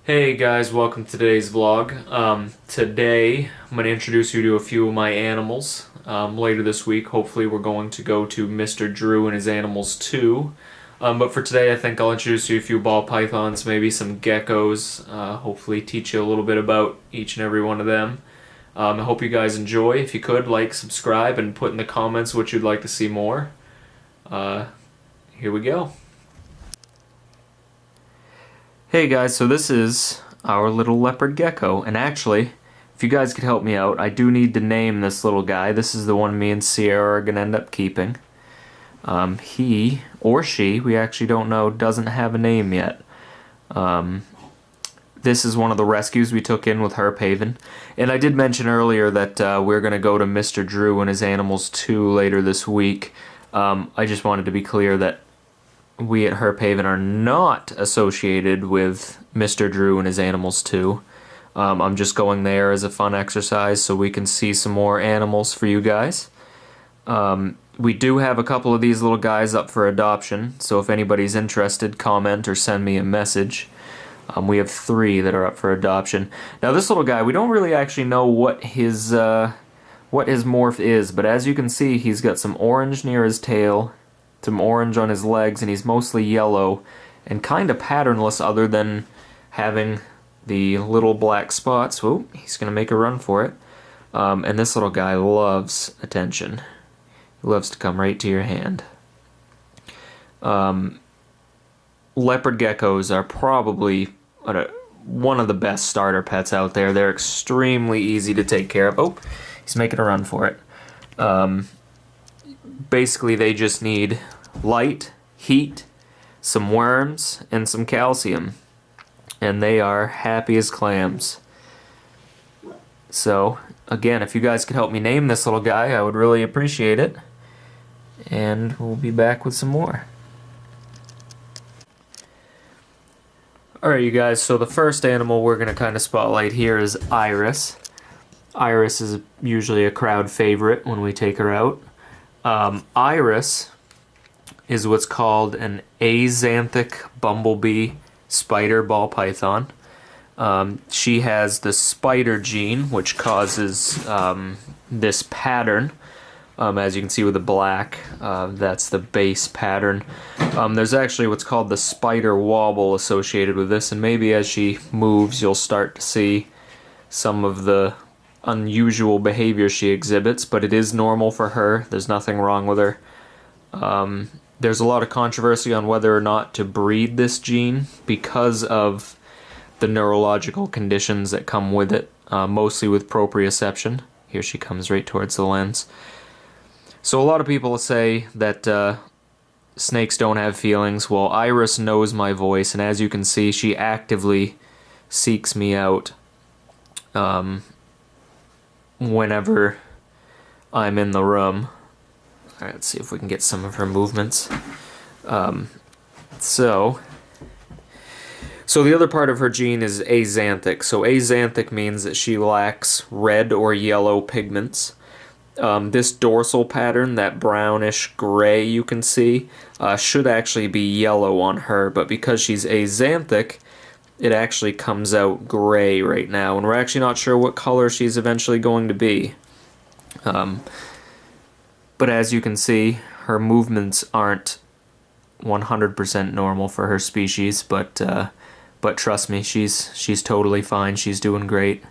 Hey guys, welcome to today's vlog. Today I'm going to introduce you to a few of my animals. Later this week, hopefully we're going to go to Mr. Drew and his animals too. But for today I think I'll introduce you to a few ball pythons, maybe some geckos, hopefully teach you a little bit about each and every one of them. I hope you guys enjoy. If you could, like, subscribe, and put in the comments what you'd like to see more. Here we go. Hey guys, so this is our little leopard gecko, and actually, if you guys could help me out, I do need to name this little guy. This is the one me and Sierra are going to end up keeping. He, or she, we actually don't know, doesn't have a name yet. This is one of the rescues we took in with Herp Haven. And I did mention earlier that we're going to go to Mr. Drew and his animals too later this week. I just wanted to be clear that we at Herp Haven are not associated with Mr. Drew and his animals too. I'm just going there as a fun exercise so we can see some more animals for you guys. We do have a couple of these little guys up for adoption, so if anybody's interested, comment or send me a message. We have 3 that are up for adoption. Now this little guy, we don't really actually know what his morph is, but as you can see, he's got some orange near his tail, some orange on his legs, and he's mostly yellow and kind of patternless other than having the little black spots. Whoa, he's going to make a run for it. And this little guy loves attention. He loves to come right to your hand. Leopard geckos are probably one of the best starter pets out there. They're extremely easy to take care of. Oh, he's making a run for it. Basically, they just need light, heat, some worms, and some calcium. And they are happy as clams. So, again, if you guys could help me name this little guy, I would really appreciate it. And we'll be back with some more. Alright, you guys, so the first animal we're going to kind of spotlight here is Iris. Iris is usually a crowd favorite when we take her out. Iris is what's called an axanthic bumblebee spider ball python. She has the spider gene, which causes this pattern. As you can see with the black, that's the base pattern. There's actually what's called the spider wobble associated with this, and maybe as she moves you'll start to see some of the unusual behavior she exhibits, but it is normal for her. There's nothing wrong with her. There's a lot of controversy on whether or not to breed this gene because of the neurological conditions that come with it, mostly with proprioception. Here she comes right towards the lens. So a lot of people say that snakes don't have feelings. Well, Iris knows my voice, and as you can see, she actively seeks me out whenever I'm in the room. Alright, let's see if we can get some of her movements. So the other part of her gene is axanthic. So axanthic means that she lacks red or yellow pigments. This dorsal pattern, that brownish gray you can see, should actually be yellow on her, but because she's axanthic, it actually comes out gray right now, and we're actually not sure what color she's eventually going to be. But as you can see, her movements aren't 100% normal for her species, but trust me, she's totally fine. She's doing great.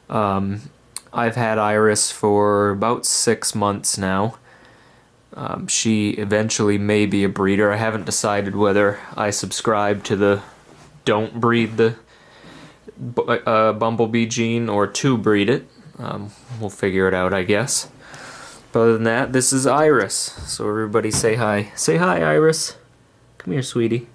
I've had Iris for about 6 months now. She eventually may be a breeder. I haven't decided whether I subscribe to the don't breed the bumblebee gene or to breed it. We'll figure it out, I guess. But other than that, this is Iris. So everybody say hi. Say hi, Iris. Come here, sweetie.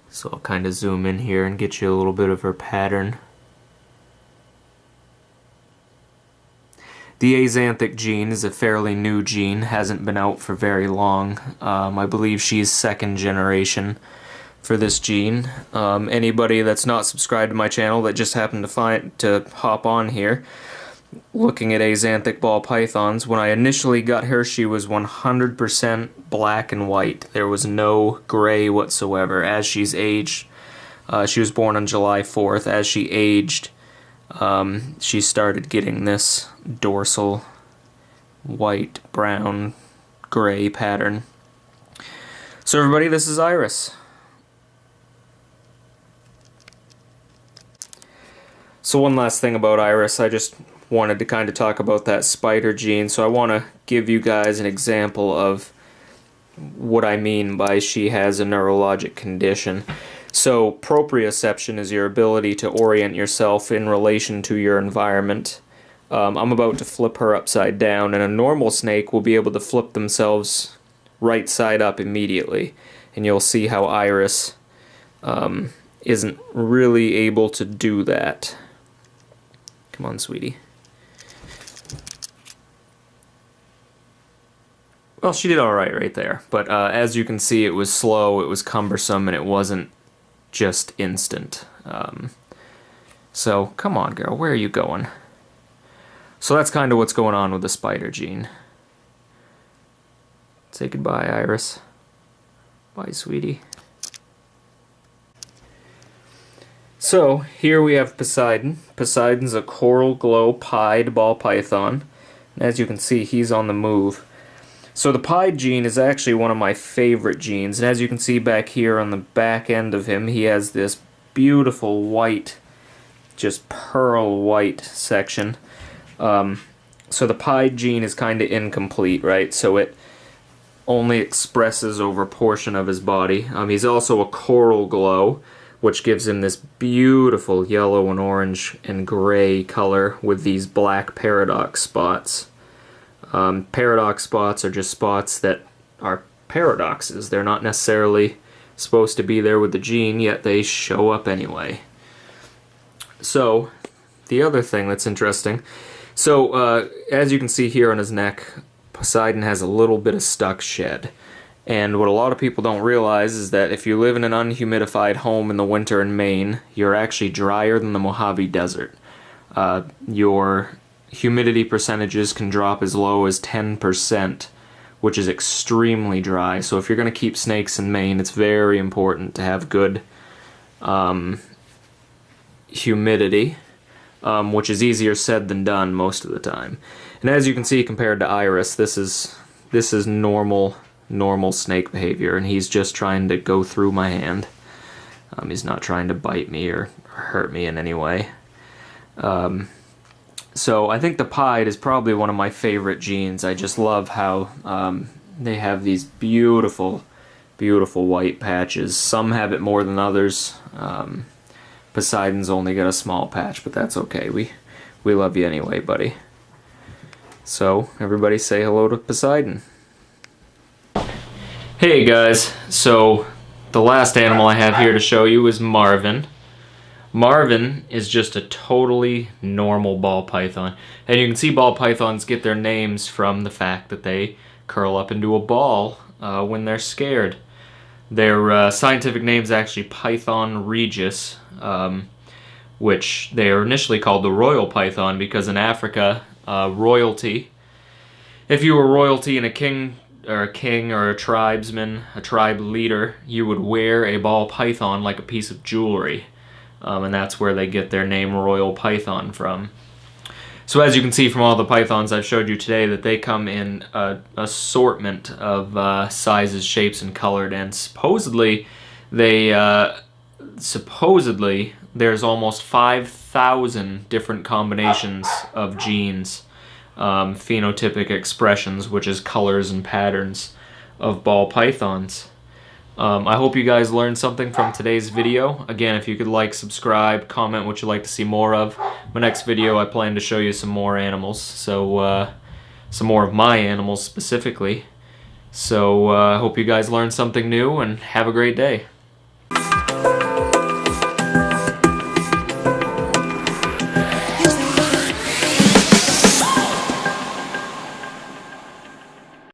So I'll kind of zoom in here and get you a little bit of her pattern. The axanthic gene is a fairly new gene, hasn't been out for very long. I believe she's 2nd generation for this gene. Anybody that's not subscribed to my channel that just happened to hop on here, looking at axanthic ball pythons, when I initially got her, she was 100% black and white. There was no gray whatsoever. As she's aged, she was born on July 4th. As she aged, she started getting this dorsal white, brown, gray pattern. So everybody, this is Iris. So one last thing about Iris, I just wanted to kind of talk about that spider gene. So I want to give you guys an example of what I mean by she has a neurologic condition. So proprioception is your ability to orient yourself in relation to your environment. I'm about to flip her upside down, and a normal snake will be able to flip themselves right side up immediately. And you'll see how Iris isn't really able to do that. Come on, sweetie. Well, she did alright right there, but as you can see, it was slow, it was cumbersome, and it wasn't just instant. So, come on, girl, where are you going? So that's kind of what's going on with the spider gene. Say goodbye, Iris. Bye, sweetie. So, here we have Poseidon. Poseidon's a coral glow pied ball python. And as you can see, he's on the move. So the pied gene is actually one of my favorite genes. And as you can see back here on the back end of him, he has this beautiful white, just pearl white section. So the pied gene is kind of incomplete, right? So it only expresses over a portion of his body. He's also a coral glow, which gives him this beautiful yellow and orange and gray color with these black paradox spots. Paradox spots are just spots that are paradoxes. They're not necessarily supposed to be there with the gene, yet they show up anyway. So, the other thing that's interesting, so as you can see here on his neck, Poseidon has a little bit of stuck shed. And what a lot of people don't realize is that if you live in an unhumidified home in the winter in Maine, you're actually drier than the Mojave Desert. Your humidity percentages can drop as low as 10%, which is extremely dry. So if you're going to keep snakes in Maine, it's very important to have good humidity, which is easier said than done most of the time. And as you can see, compared to Iris, this is normal snake behavior, and he's just trying to go through my hand. He's not trying to bite me or hurt me in any way. So I think the pied is probably one of my favorite genes. I just love how they have these beautiful, beautiful white patches. Some have it more than others. Poseidon's only got a small patch, but that's okay. We love you anyway, buddy. So everybody say hello to Poseidon. Hey guys, so the last animal I have here to show you is Marvin. Marvin is just a totally normal ball python. And you can see ball pythons get their names from the fact that they curl up into a ball when they're scared. Their scientific name is actually Python regius, which they are initially called the royal python because in Africa, royalty, if you were royalty and a king or a tribesman, a tribe leader, you would wear a ball python like a piece of jewelry. And that's where they get their name royal python from. So as you can see from all the pythons I've showed you today, that they come in an assortment of sizes, shapes, and colored, and supposedly there's almost 5,000 different combinations of genes, phenotypic expressions, which is colors and patterns of ball pythons. I hope you guys learned something from today's video. Again, if you could like, subscribe, comment what you'd like to see more of. My next video I plan to show you some more animals, so some more of my animals specifically. So I hope you guys learned something new and have a great day.